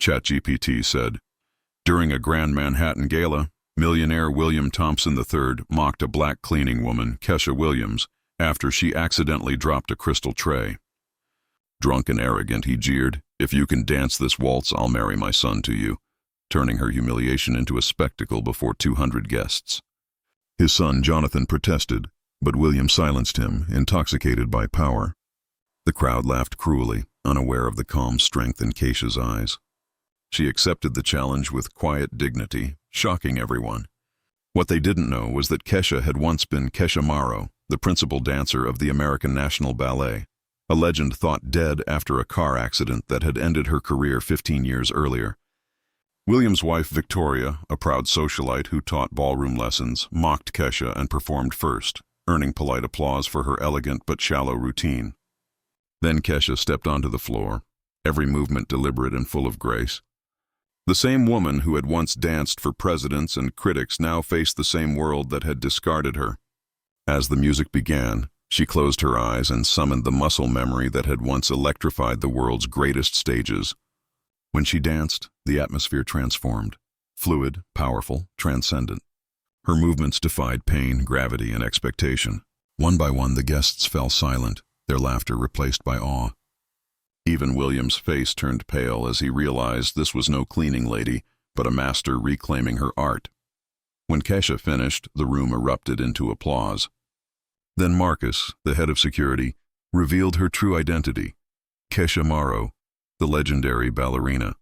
ChatGPT said. During a Grand Manhattan gala, millionaire William Thompson III mocked a black cleaning woman, Kesha Williams, after she accidentally dropped a crystal tray. Drunk and arrogant, he jeered, "If you can dance this waltz, I'll marry my son to you," turning her humiliation into a spectacle before 200 guests. His son, Jonathan, protested, but William silenced him, intoxicated by power. The crowd laughed cruelly, unaware of the calm strength in Kesha's eyes. She accepted the challenge with quiet dignity, shocking everyone. What they didn't know was that Kesha had once been Kesha Morrow, the principal dancer of the American National Ballet, a legend thought dead after a car accident that had ended her career 15 years earlier. William's wife, Victoria, a proud socialite who taught ballroom lessons, mocked Kesha and performed first, earning polite applause for her elegant but shallow routine. Then Kesha stepped onto the floor, every movement deliberate and full of grace. The same woman who had once danced for presidents and critics now faced the same world that had discarded her. As the music began, she closed her eyes and summoned the muscle memory that had once electrified the world's greatest stages. When she danced, the atmosphere transformed, fluid, powerful, transcendent. Her movements defied pain, gravity, and expectation. One by one, the guests fell silent, their laughter replaced by awe. Even William's face turned pale as he realized this was no cleaning lady, but a master reclaiming her art. When Kesha finished, the room erupted into applause. Then Marcus, the head of security, revealed her true identity, Kesha Morrow, the legendary ballerina.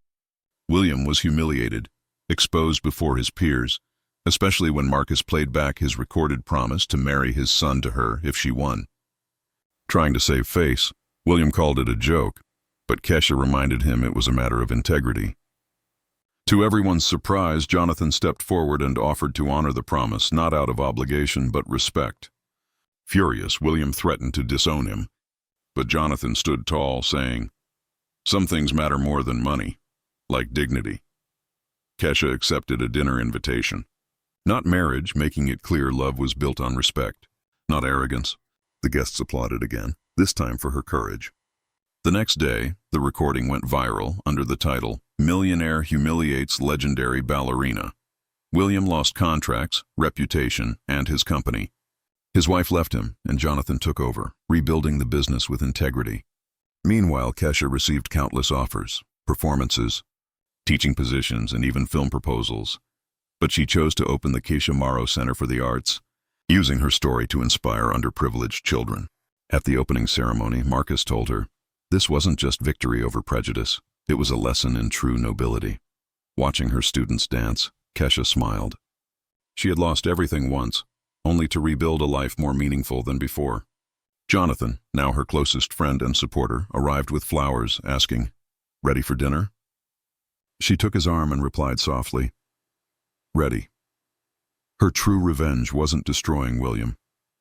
William was humiliated, exposed before his peers, especially when Marcus played back his recorded promise to marry his son to her if she won. Trying to save face, William called it a joke, but Kesha reminded him it was a matter of integrity. To everyone's surprise, Jonathan stepped forward and offered to honor the promise, not out of obligation but respect. Furious, William threatened to disown him, but Jonathan stood tall, saying, "Some things matter more than money, like dignity." Kesha accepted a dinner invitation. Not marriage, making it clear love was built on respect, not arrogance. The guests applauded again, this time for her courage. The next day, the recording went viral under the title, "Millionaire Humiliates Legendary Ballerina." William lost contracts, reputation, and his company. His wife left him, and Jonathan took over, rebuilding the business with integrity. Meanwhile, Kesha received countless offers, performances, teaching positions, and even film proposals. But she chose to open the Kesha Morrow Center for the Arts, using her story to inspire underprivileged children. At the opening ceremony, Marcus told her, this wasn't just victory over prejudice, it was a lesson in true nobility. Watching her students dance, Kesha smiled. She had lost everything once, only to rebuild a life more meaningful than before. Jonathan, now her closest friend and supporter, arrived with flowers, asking, "Ready for dinner?" She took his arm and replied softly, "Ready." Her true revenge wasn't destroying William.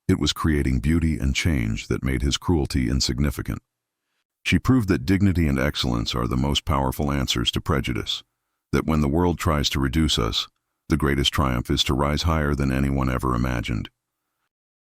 It was creating beauty and change that made his cruelty insignificant. She proved that dignity and excellence are the most powerful answers to prejudice, that when the world tries to reduce us, the greatest triumph is to rise higher than anyone ever imagined.